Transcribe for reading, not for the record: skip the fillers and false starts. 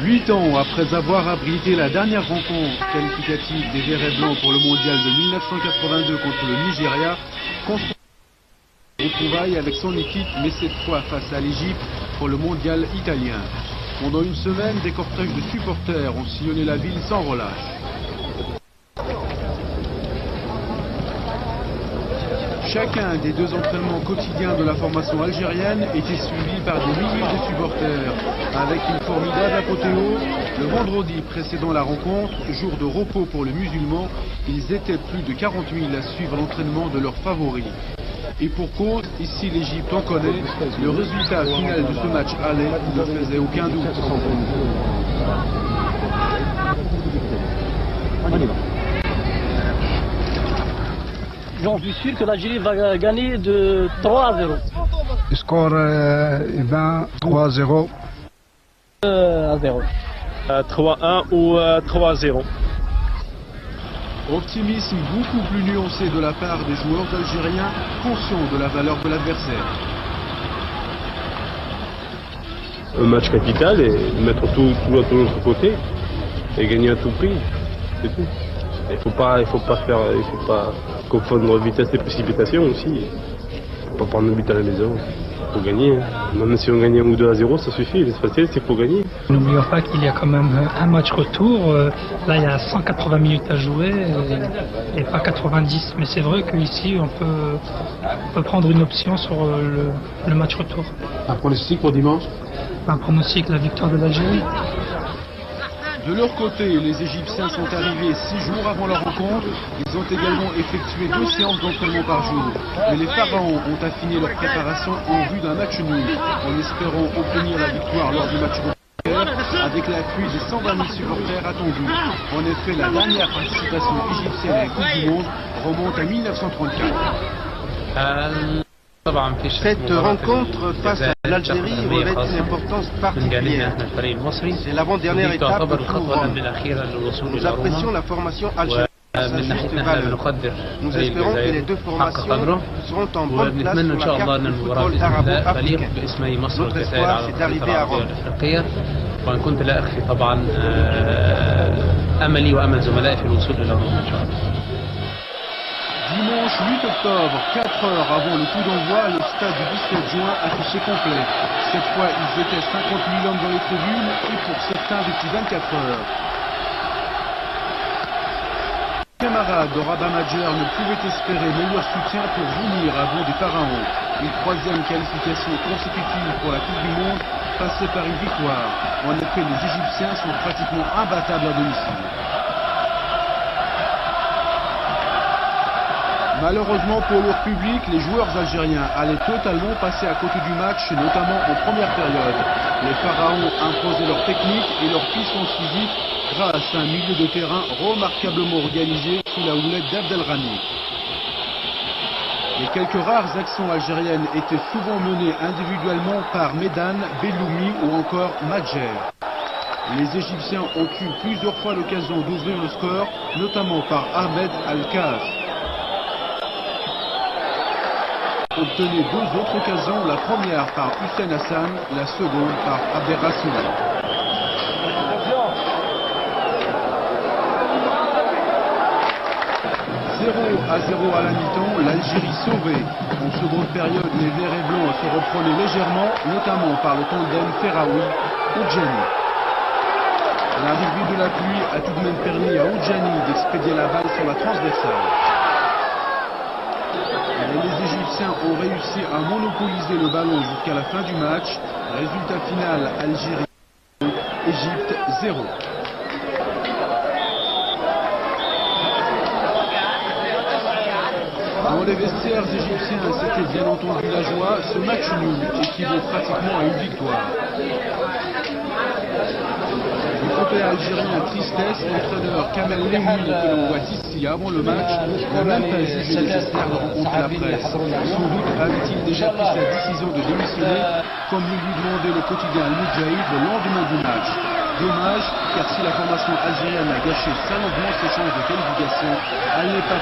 8 ans après avoir abrité la dernière rencontre qualificative des Verts et Blancs pour le mondial de 1982 contre le Nigeria, Constantine retrouvaille avec son équipe, mais cette fois face à l'Égypte pour le mondial italien. Pendant une semaine, des cortèges de supporters ont sillonné la ville sans relâche. Chacun des deux entraînements quotidiens de la formation algérienne était suivi par des milliers de supporters, avec une formidable apothéose. Le vendredi précédant la rencontre, jour de repos pour les musulmans, ils étaient plus de 40 000 à suivre l'entraînement de leurs favoris. Et pour cause, ici l'Égypte en connaît, le résultat final de ce match aller ne faisait aucun doute. J'en suis sûr que l'Algérie va gagner de 3-0. Le score 3-0. 3-0. 3-1 ou 3-0. Optimisme beaucoup plus nuancé de la part des joueurs algériens, conscients de la valeur de l'adversaire. Un match capital et mettre tout de notre côté et gagner à tout prix, c'est tout. Il faut pas confondre vitesse et précipitation aussi. Il ne faut pas prendre le but à la maison. Il faut gagner. Même si on gagne 1 ou 2-0, ça suffit. L'essentiel, c'est qu'il faut gagner. N'oublions pas qu'il y a quand même un match retour. Là, il y a 180 minutes à jouer et pas 90. Mais c'est vrai qu'ici, on peut prendre une option sur le match retour. Un pronostic pour dimanche? Un pronostic, la victoire de l'Algérie. De leur côté, les Égyptiens sont arrivés 6 jours avant leur rencontre. Ils ont également effectué 2 séances d'entraînement par jour. Mais les Pharaons ont affiné leur préparation en vue d'un match nul, en espérant obtenir la victoire lors du match retour, avec l'appui des 120 000 supporters attendus. En effet, la dernière participation égyptienne à la Coupe du Monde remonte à 1934. Cette rencontre face à l'Algérie revêt une importance particulière. C'est l'avant-dernière étape du tour Rome. Nous apprécions la formation algérienne à sa juste valeur. Nous espérons que les deux formations seront en bonne place sur la carte du football arabo-africain. Notre espoir, c'est d'arriver à Rome. وإن كنت لا أخفي طبعا أملي وأمل زملائي في الوصول إلى روما إن شاء الله. Dimanche 8 octobre, 4 heures avant le coup d'envoi, le stade du 17 juin affiché complet. Cette fois, ils étaient 50 000 hommes dans les tribunes et pour certains depuis 24 heures. Les camarades de Rabat Majer ne pouvaient espérer meilleur soutien pour venir à bout des Pharaons. Une troisième qualification consécutive pour la Coupe du Monde passée par une victoire. En effet, les Égyptiens sont pratiquement imbattables à domicile. Malheureusement pour leur public, les joueurs algériens allaient totalement passer à côté du match, notamment en première période. Les Pharaons imposaient leur technique et leur puissance physique grâce à un milieu de terrain remarquablement organisé sous la houlette d'Abdelrahmi. Les quelques rares actions algériennes étaient souvent menées individuellement par Medan, Belloumi ou encore Majer. Les Égyptiens ont eu plusieurs fois l'occasion d'ouvrir le score, notamment par Ahmed Al-Kaf. Obtenait 2 autres occasions, la première par Hussein Hassan, la seconde par Abderrassoul. 0-0 à la mi-temps, l'Algérie sauvée. En seconde période, les Verts et Blancs se reprenaient légèrement, notamment par le tandem Ferraoui-Oudjani. L'arrivée de la pluie a tout de même permis à Oudjani d'expédier la balle sur la transversale. Les Égyptiens ont réussi à monopoliser le ballon jusqu'à la fin du match. Résultat final, Algérie, Égypte 0. Dans les vestiaires égyptiens, c'était bien entendu la joie. Ce match nul équivaut pratiquement à une victoire. Du côté algérien, tristesse, l'entraîneur Kamel Lemmouni que l'on voit ici avant le match n'a même pas jugé nécessaire de rencontrer la presse. Sans doute avait-il déjà pris sa décision de démissionner, comme le lui demandait le quotidien Al-Moudjahid le lendemain du match. Dommage, car si la formation algérienne a gâché sérieusement ses chances de qualification, elle n'est pas